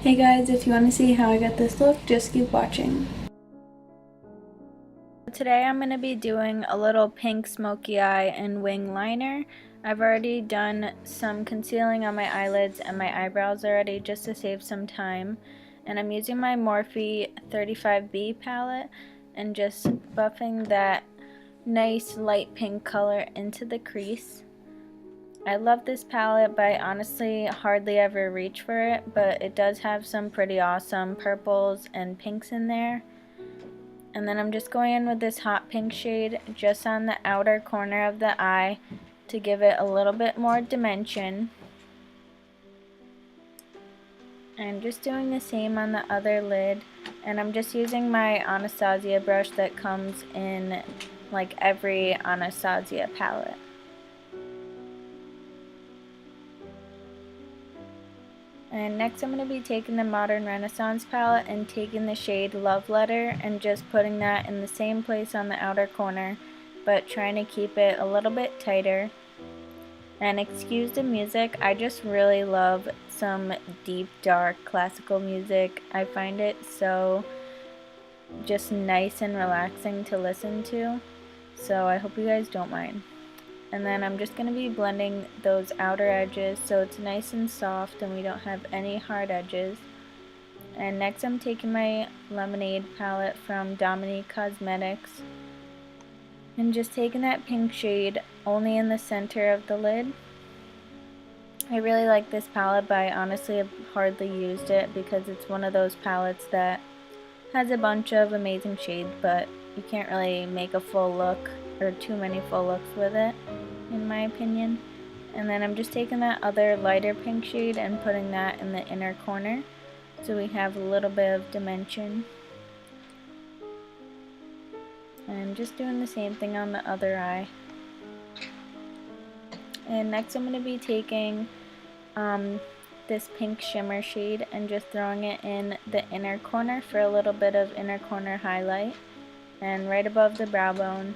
Hey guys, if you want to see how I got this look, just keep watching. Today I'm going to be doing a little pink smoky eye and wing liner. I've already done some concealing on my eyelids and my eyebrows already just to save some time. And I'm using my Morphe 35B palette and just buffing that nice light pink color into the crease. I love this palette, but I honestly hardly ever reach for it, but it does have some pretty awesome purples and pinks in there. And then I'm just going in with this hot pink shade just on the outer corner of the eye to give it a little bit more dimension. And just doing the same on the other lid. And I'm just using my Anastasia brush that comes in like every Anastasia palette. And next I'm going to be taking the Modern Renaissance palette and taking the shade Love Letter and just putting that in the same place on the outer corner, but trying to keep it a little bit tighter. And excuse the music, I just really love some deep, dark classical music. I find it so just nice and relaxing to listen to, so I hope you guys don't mind. And then I'm just going to be blending those outer edges so it's nice and soft and we don't have any hard edges. And next I'm taking my Lemonade palette from Domonique Cosmetics and just taking that pink shade only in the center of the lid. I really like this palette, but I honestly have hardly used it because it's one of those palettes that has a bunch of amazing shades, but you can't really make a full look or too many full looks with it, in my opinion. And then I'm just taking that other lighter pink shade and putting that in the inner corner so we have a little bit of dimension. And just doing the same thing on the other eye. And next I'm going to be taking this pink shimmer shade and just throwing it in the inner corner for a little bit of inner corner highlight and right above the brow bone.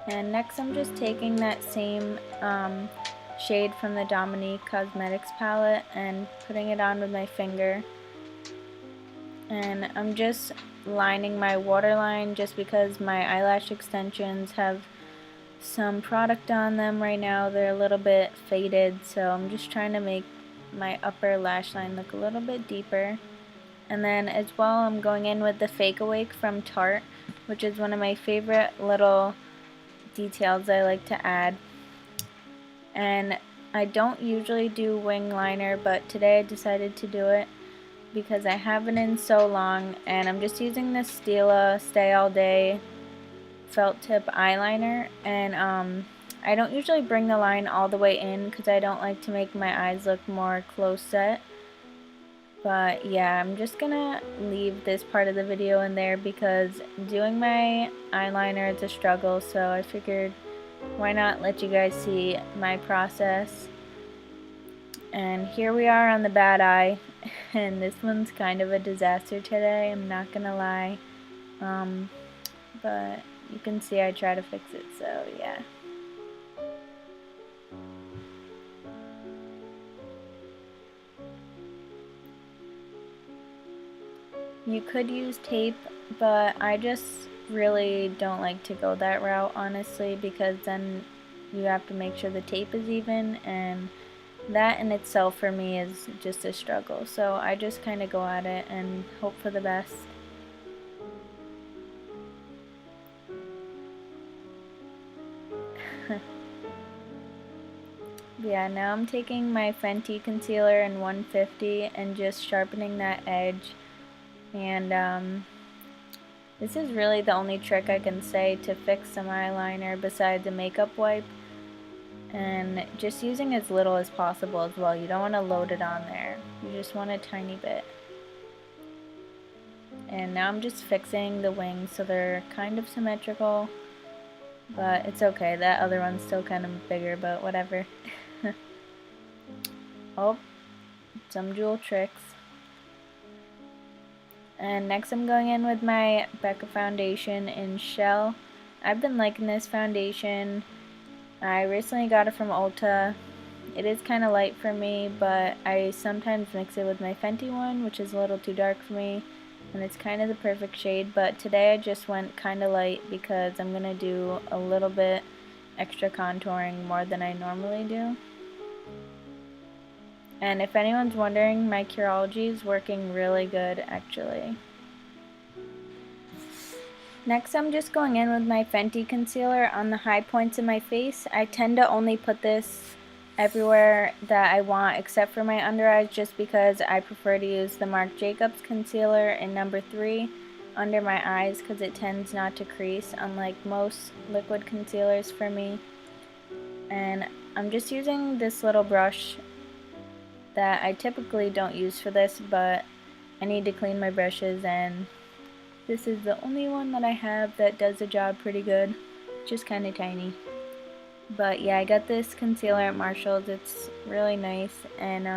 And next I'm just taking that same shade from the Domonique Cosmetics palette and putting it on with my finger. And I'm just lining my waterline just because my eyelash extensions have some product on them right now. They're a little bit faded, so I'm just trying to make my upper lash line look a little bit deeper. And then as well I'm going in with the Fake Awake from Tarte, which is one of my favorite little details I like to add. And I don't usually do wing liner, but today I decided to do it because I haven't in so long, and I'm just using this Stila Stay All Day felt tip eyeliner. And I don't usually bring the line all the way in because I don't like to make my eyes look more close set. But yeah, I'm just gonna leave this part of the video in there because doing my eyeliner is a struggle, so I figured why not let you guys see my process. And here we are on the bad eye, and this one's kind of a disaster today, I'm not gonna lie. But you can see I try to fix it, so yeah. You could use tape, but I just really don't like to go that route, honestly, because then you have to make sure the tape is even, and that in itself for me is just a struggle. So I just kind of go at it and hope for the best. Yeah, now I'm taking my Fenty concealer in 150 and just sharpening that edge. And this is really the only trick I can say to fix some eyeliner besides a makeup wipe. And just using as little as possible as well. You don't want to load it on there. You just want a tiny bit. And now I'm just fixing the wings so they're kind of symmetrical. But it's okay. That other one's still kind of bigger, but whatever. Oh, some jewel tricks. And next I'm going in with my Becca foundation in Shell. I've been liking this foundation. I recently got it from Ulta. It is kind of light for me, but I sometimes mix it with my Fenty one, which is a little too dark for me, and it's kind of the perfect shade. But today I just went kind of light because I'm going to do a little bit extra contouring more than I normally do. And if anyone's wondering, my Curology is working really good actually. Next, I'm just going in with my Fenty concealer on the high points of my face. I tend to only put this everywhere that I want except for my under eyes, just because I prefer to use the Marc Jacobs concealer in number 3 under my eyes because it tends not to crease, unlike most liquid concealers for me. And I'm just using this little brush that I typically don't use for this, but I need to clean my brushes, and this is the only one that I have that does the job pretty good. Just kind of tiny. But yeah, I got this concealer at Marshall's. It's really nice, and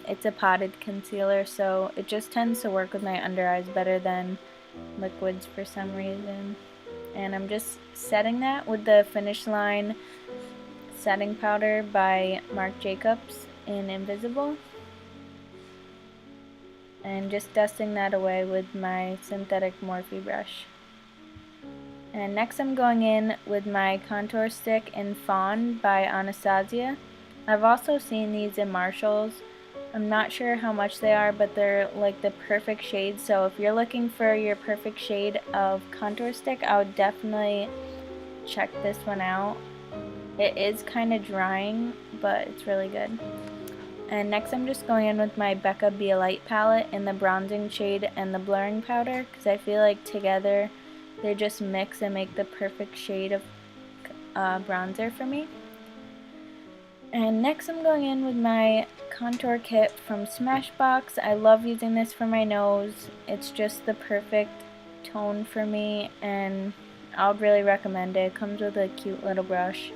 it's a potted concealer, so it just tends to work with my under eyes better than liquids for some reason. And I'm just setting that with the Finish Line setting powder by Marc Jacobs in Invisible, and just dusting that away with my synthetic Morphe brush. And next I'm going in with my contour stick in Fawn by Anastasia. I've also seen these in Marshall's. I'm not sure how much they are, but they're like the perfect shade. So if you're looking for your perfect shade of contour stick, I would definitely check this one out. It is kind of drying, but it's really good. And next I'm just going in with my Becca Be a Light palette in the bronzing shade and the blurring powder, because I feel like together they just mix and make the perfect shade of bronzer for me. And next I'm going in with my contour kit from Smashbox. I love using this for my nose. It's just the perfect tone for me, and I would really recommend it. It comes with a cute little brush.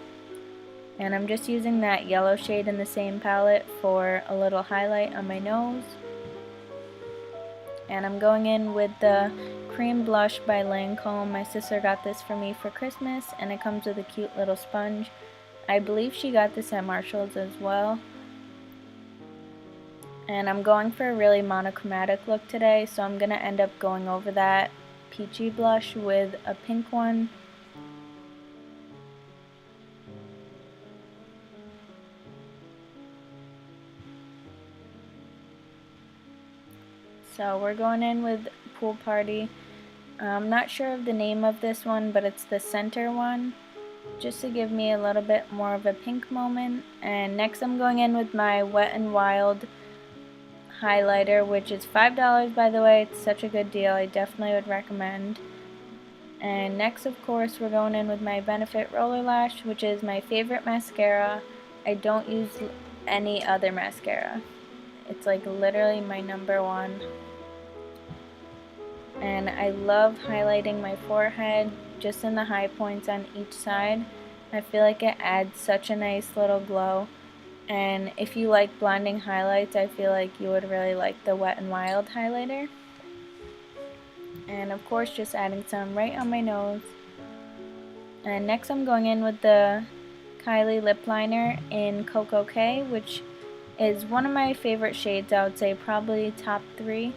And I'm just using that yellow shade in the same palette for a little highlight on my nose. And I'm going in with the cream blush by Lancome. My sister got this for me for Christmas, and it comes with a cute little sponge. I believe she got this at Marshall's as well. And I'm going for a really monochromatic look today, so I'm going to end up going over that peachy blush with a pink one. So we're going in with Pool Party. I'm not sure of the name of this one, but it's the center one, just to give me a little bit more of a pink moment. And next I'm going in with my Wet n Wild highlighter, which is $5 by the way. It's such a good deal. I definitely would recommend. And next, of course, we're going in with my Benefit Roller Lash, which is my favorite mascara. I don't use any other mascara. It's like literally my number one. And I love highlighting my forehead just in the high points on each side. I feel like it adds such a nice little glow. And if you like blinding highlights, I feel like you would really like the Wet n Wild highlighter. And of course, just adding some right on my nose. And next I'm going in with the Kylie lip liner in Cocoa K, which is one of my favorite shades. I would say probably top 3.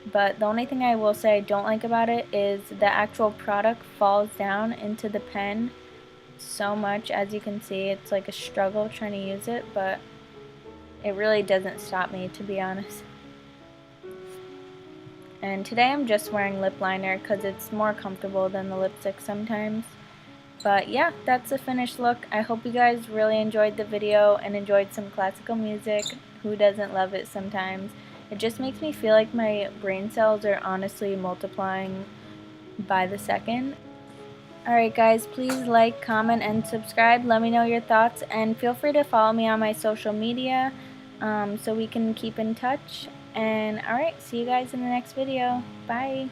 But the only thing I will say I don't like about it is the actual product falls down into the pen so much. As you can see, it's like a struggle trying to use it, but it really doesn't stop me, to be honest. And today I'm just wearing lip liner because it's more comfortable than the lipstick sometimes. But yeah, that's the finished look. I hope you guys really enjoyed the video and enjoyed some classical music. Who doesn't love it sometimes? It just makes me feel like my brain cells are honestly multiplying by the second. Alright guys, please like, comment, and subscribe. Let me know your thoughts, and feel free to follow me on my social media so we can keep in touch. And alright, see you guys in the next video. Bye!